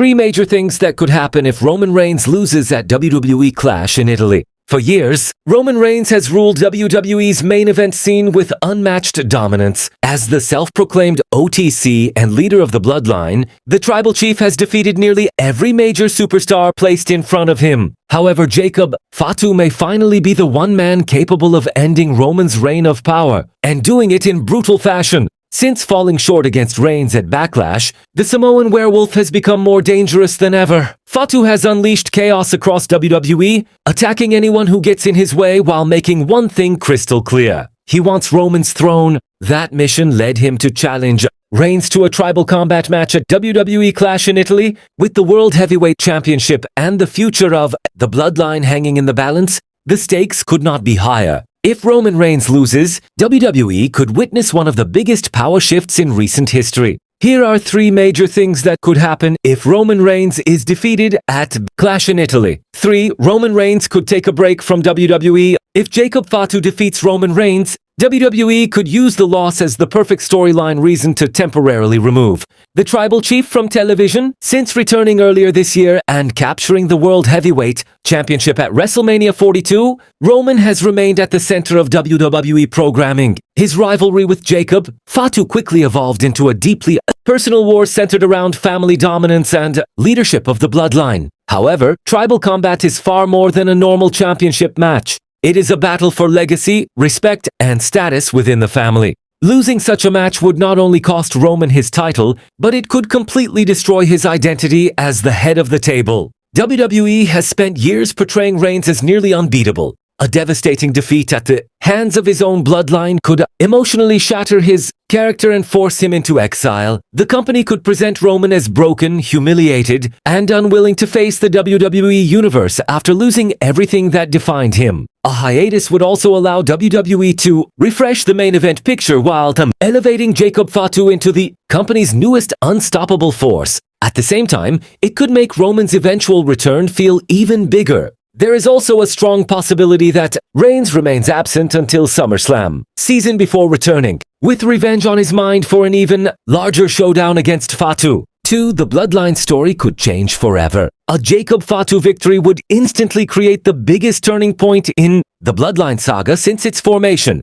Three major things that could happen if Roman Reigns loses at WWE Clash in Italy. For years, Roman Reigns has ruled WWE's main event scene with unmatched dominance. As the self-proclaimed OTC and leader of the Bloodline, the Tribal Chief has defeated nearly every major superstar placed in front of him. However, Jacob Fatu may finally be the one man capable of ending Roman's reign of power, and doing it in brutal fashion. Since falling short against Reigns at Backlash, the Samoan werewolf has become more dangerous than ever. Fatu has unleashed chaos across WWE, attacking anyone who gets in his way while making one thing crystal clear. He wants Roman's throne. That mission led him to challenge Reigns to a tribal combat match at WWE Clash in Italy. With the World Heavyweight Championship and the future of the Bloodline hanging in the balance, the stakes could not be higher. If Roman Reigns loses, WWE could witness one of the biggest power shifts in recent history. Here are three major things that could happen if Roman Reigns is defeated at Clash in Italy. 3. Roman Reigns could take a break from WWE. If Jacob Fatu defeats Roman Reigns, WWE could use the loss as the perfect storyline reason to temporarily remove the Tribal Chief from television. Since returning earlier this year and capturing the World Heavyweight Championship at WrestleMania 42, Roman has remained at the center of WWE programming. His rivalry with Jacob Fatu quickly evolved into a deeply personal war centered around family dominance and leadership of the Bloodline. However, tribal combat is far more than a normal championship match. It is a battle for legacy, respect, and status within the family. Losing such a match would not only cost Roman his title, but it could completely destroy his identity as the head of the table. WWE has spent years portraying Reigns as nearly unbeatable. A devastating defeat at the hands of his own bloodline could emotionally shatter his character and force him into exile. The company could present Roman as broken, humiliated, and unwilling to face the WWE universe after losing everything that defined him. A hiatus would also allow WWE to refresh the main event picture while elevating Jacob Fatu into the company's newest unstoppable force. At the same time, it could make Roman's eventual return feel even bigger. There is also a strong possibility that Reigns remains absent until SummerSlam season before returning, with revenge on his mind for an even larger showdown against Fatu. 2. The Bloodline story could change forever. A Jacob Fatu victory would instantly create the biggest turning point in the Bloodline saga since its formation.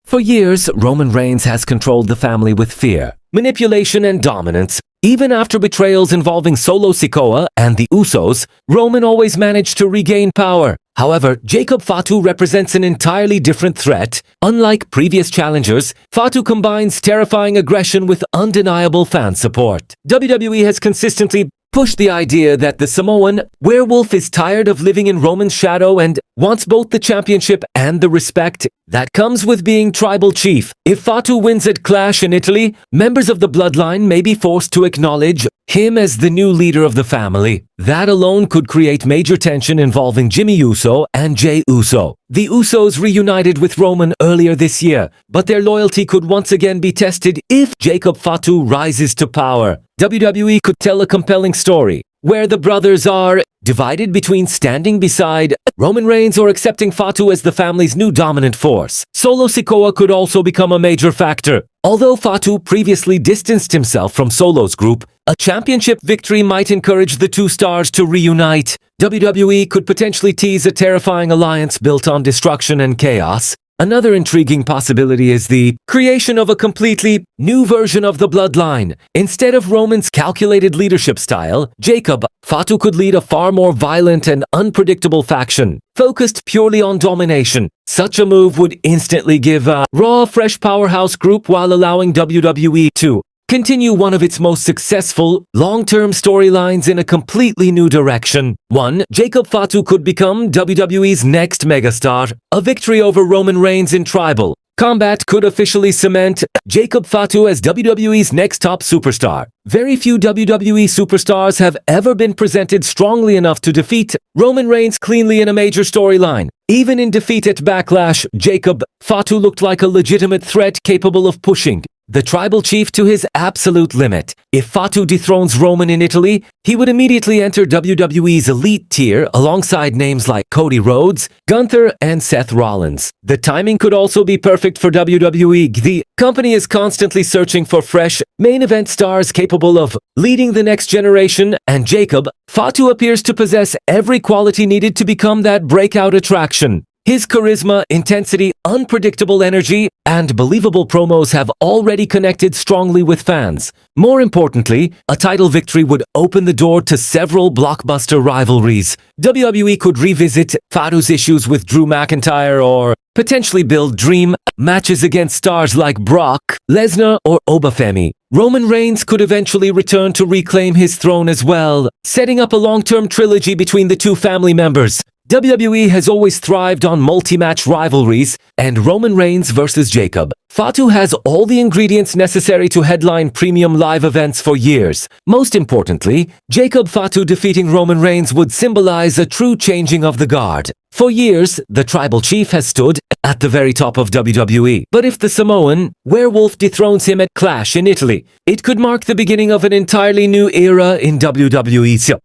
For years, Roman Reigns has controlled the family with fear, manipulation, and dominance. Even after betrayals involving Solo Sikoa and the Usos, Roman always managed to regain power. However, Jacob Fatu represents an entirely different threat. Unlike previous challengers, Fatu combines terrifying aggression with undeniable fan support. WWE has consistently pushed the idea that the Samoan werewolf is tired of living in Roman's shadow and wants both the championship and the respect that comes with being Tribal Chief. If Fatu wins at Clash in Italy, members of the Bloodline may be forced to acknowledge him as the new leader of the family. That alone could create major tension involving Jimmy Uso and Jey Uso. The Usos reunited with Roman earlier this year, but their loyalty could once again be tested if Jacob Fatu rises to power. WWE could tell a compelling story where the brothers are divided between standing beside Roman Reigns or accepting Fatu as the family's new dominant force. Solo Sikoa could also become a major factor. Although Fatu previously distanced himself from Solo's group, a championship victory might encourage the two stars to reunite. WWE could potentially tease a terrifying alliance built on destruction and chaos. Another intriguing possibility is the creation of a completely new version of the Bloodline. Instead of Roman's calculated leadership style, Jacob Fatu could lead a far more violent and unpredictable faction, focused purely on domination. Such a move would instantly give Raw a fresh powerhouse group while allowing WWE to continue one of its most successful long-term storylines in a completely new direction. 1. Jacob Fatu could become WWE's next megastar. A victory over Roman Reigns in Tribal Combat could officially cement Jacob Fatu as WWE's next top superstar. Very few WWE superstars have ever been presented strongly enough to defeat Roman Reigns cleanly in a major storyline. Even in defeat at Backlash, Jacob Fatu looked like a legitimate threat capable of pushing the Tribal Chief to his absolute limit. If Fatu dethrones Roman in Italy, he would immediately enter WWE's elite tier alongside names like Cody Rhodes, Gunther, and Seth Rollins. The timing could also be perfect for WWE. The company is constantly searching for fresh, main event stars capable of leading the next generation, and Jacob Fatu appears to possess every quality needed to become that breakout attraction. His charisma, intensity, unpredictable energy, and believable promos have already connected strongly with fans. More importantly, a title victory would open the door to several blockbuster rivalries. WWE could revisit Fatu's issues with Drew McIntyre or potentially build dream matches against stars like Brock, Lesnar, or Obafemi. Roman Reigns could eventually return to reclaim his throne as well, setting up a long-term trilogy between the two family members. WWE has always thrived on multi-match rivalries, and Roman Reigns versus Jacob Fatu has all the ingredients necessary to headline premium live events for years. Most importantly, Jacob Fatu defeating Roman Reigns would symbolize a true changing of the guard. For years, the Tribal Chief has stood at the very top of WWE. But if the Samoan werewolf dethrones him at Clash in Italy, it could mark the beginning of an entirely new era in WWE.